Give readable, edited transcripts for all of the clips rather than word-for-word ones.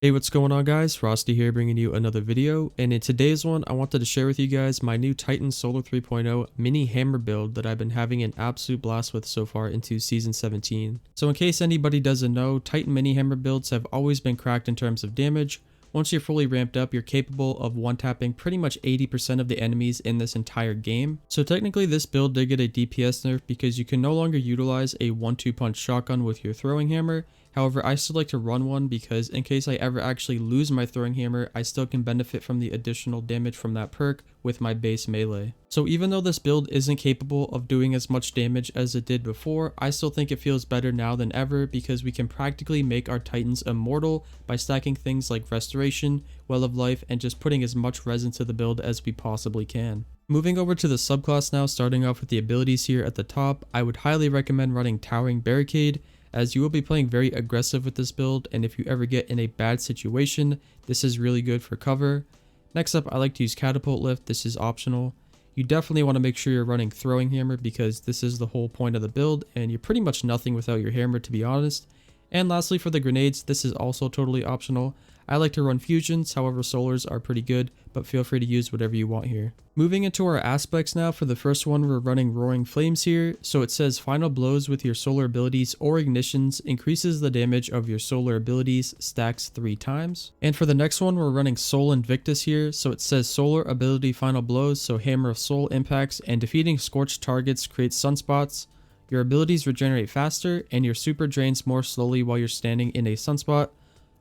Hey, what's going on guys? Frosty here bringing you another video, and in today's one I wanted to share with you guys my new Titan Solar 3.0 mini hammer build that I've been having an absolute blast with so far into season 17. So in case anybody doesn't know, Titan mini hammer builds have always been cracked in terms of damage. Once you're fully ramped up, you're capable of one-tapping pretty much 80% of the enemies in this entire game. So technically this build did get a DPS nerf because you can no longer utilize a 1-2 punch shotgun with your throwing hammer. However, I still like to run one because in case I ever actually lose my throwing hammer, I still can benefit from the additional damage from that perk with my base melee. So even though this build isn't capable of doing as much damage as it did before, I still think it feels better now than ever because we can practically make our Titans immortal by stacking things like Restoration, Well of Life, and just putting as much res into the build as we possibly can. Moving over to the subclass now, starting off with the abilities here at the top, I would highly recommend running Towering Barricade, as you will be playing very aggressive with this build, and if you ever get in a bad situation, this is really good for cover. Next up, I like to use Catapult Lift. This is optional. You definitely want to make sure you're running Throwing Hammer because this is the whole point of the build, and you're pretty much nothing without your hammer, to be honest. And lastly, for the grenades, this is also totally optional. I like to run fusions, however solars are pretty good, but feel free to use whatever you want here. Moving into our aspects now, for the first one we're running Roaring Flames here, so it says final blows with your solar abilities or ignitions increases the damage of your solar abilities, stacks 3 times. And for the next one we're running Soul Invictus here, so it says solar ability final blows, so Hammer of Soul impacts and defeating scorched targets creates sunspots. Your abilities regenerate faster and your super drains more slowly while you're standing in a sunspot.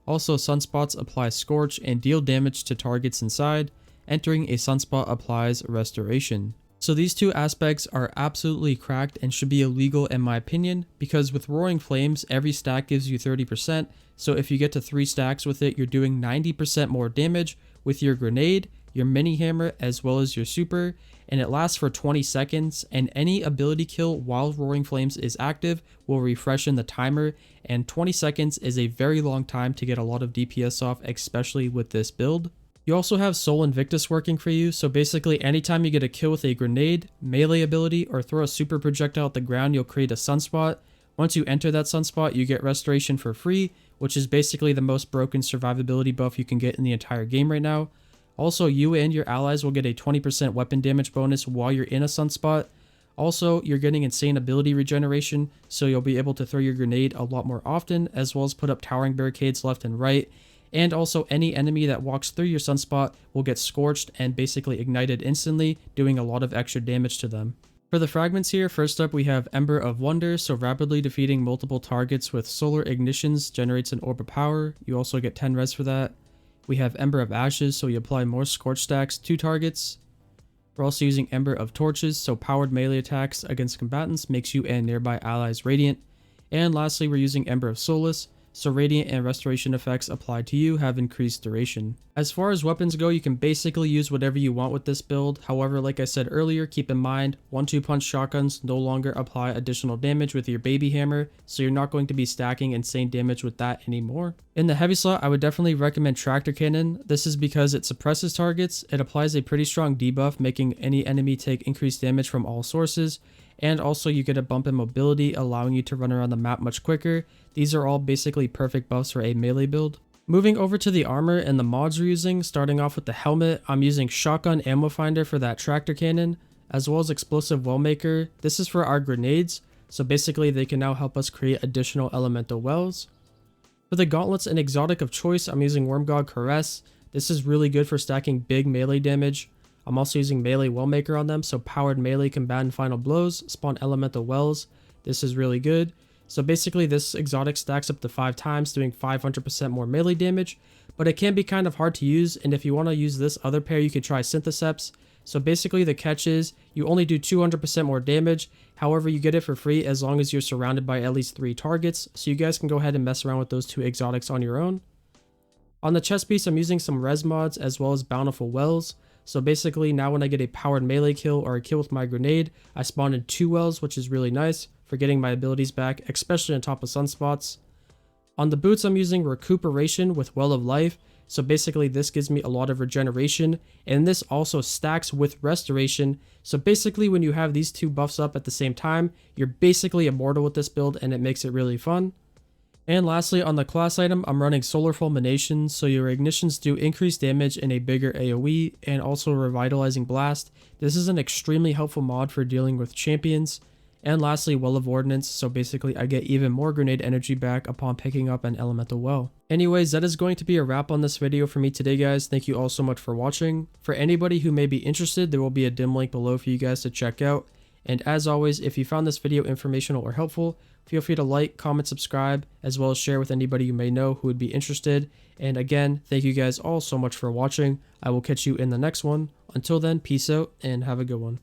Also, sunspots apply Scorch and deal damage to targets inside. Entering a sunspot applies Restoration. So these two aspects are absolutely cracked and should be illegal in my opinion, because with Roaring Flames, every stack gives you 30%, so if you get to 3 stacks with it, you're doing 90% more damage with your grenade, your mini hammer, as well as your super, and it lasts for 20 seconds, and any ability kill while Roaring Flames is active will refresh in the timer, and 20 seconds is a very long time to get a lot of DPS off, especially with this build. You also have Soul Invictus working for you, so basically anytime you get a kill with a grenade, melee ability, or throw a super projectile at the ground, you'll create a sunspot. Once you enter that sunspot, you get Restoration for free, which is basically the most broken survivability buff you can get in the entire game right now. Also, you and your allies will get a 20% weapon damage bonus while you're in a sunspot. Also, you're getting insane ability regeneration, so you'll be able to throw your grenade a lot more often, as well as put up towering barricades left and right. And also, any enemy that walks through your sunspot will get scorched and basically ignited instantly, doing a lot of extra damage to them. For the fragments here, first up we have Ember of Wonder, so rapidly defeating multiple targets with solar ignitions generates an orb of power. You also get 10 res for that. We have Ember of Ashes, so you apply more scorch stacks to targets. We're also using Ember of Torches, so powered melee attacks against combatants makes you and nearby allies radiant. And lastly, we're using Ember of Solace, so radiant and restoration effects applied to you have increased duration. As far as weapons go, you can basically use whatever you want with this build. However, like I said earlier, keep in mind 1-2 punch shotguns no longer apply additional damage with your baby hammer, so you're not going to be stacking insane damage with that anymore. In the heavy slot, I would definitely recommend Tractor Cannon. This is because it suppresses targets, it applies a pretty strong debuff, making any enemy take increased damage from all sources, and also you get a bump in mobility, allowing you to run around the map much quicker. These are all basically perfect buffs for a melee build. Moving over to the armor and the mods we're using, starting off with the helmet, I'm using Shotgun Ammo Finder for that Tractor Cannon, as well as Explosive Well Maker. This is for our grenades, so basically they can now help us create additional elemental wells. For the gauntlets and exotic of choice, I'm using Wormgod Caress. This is really good for stacking big melee damage. I'm also using Melee Wellmaker on them, so powered melee combatant final blows spawn elemental wells. This is really good. So basically this exotic stacks up to 5 times, doing 500% more melee damage, but it can be kind of hard to use, and if you want to use this other pair, you could try Syntheseps. So basically the catch is, you only do 200% more damage, however you get it for free as long as you're surrounded by at least 3 targets, so you guys can go ahead and mess around with those 2 exotics on your own. On the chest piece, I'm using some res mods as well as Bountiful Wells. So basically now when I get a powered melee kill or a kill with my grenade, I spawn in 2 wells, which is really nice for getting my abilities back, especially on top of sunspots. On the boots, I'm using Recuperation with Well of Life. So basically this gives me a lot of regeneration, and this also stacks with Restoration. So basically when you have these 2 buffs up at the same time, you're basically immortal with this build, and it makes it really fun. And lastly, on the class item, I'm running Solar Fulmination, so your ignitions do increased damage in a bigger AoE and also Revitalizing Blast. This is an extremely helpful mod for dealing with champions. And lastly, Well of Ordnance, so basically I get even more grenade energy back upon picking up an elemental well. Anyways, that is going to be a wrap on this video for me today, guys. Thank you all so much for watching. For anybody who may be interested, there will be a dim link below for you guys to check out. And as always, if you found this video informational or helpful, feel free to like, comment, subscribe, as well as share with anybody you may know who would be interested. And again, thank you guys all so much for watching. I will catch you in the next one. Until then, peace out and have a good one.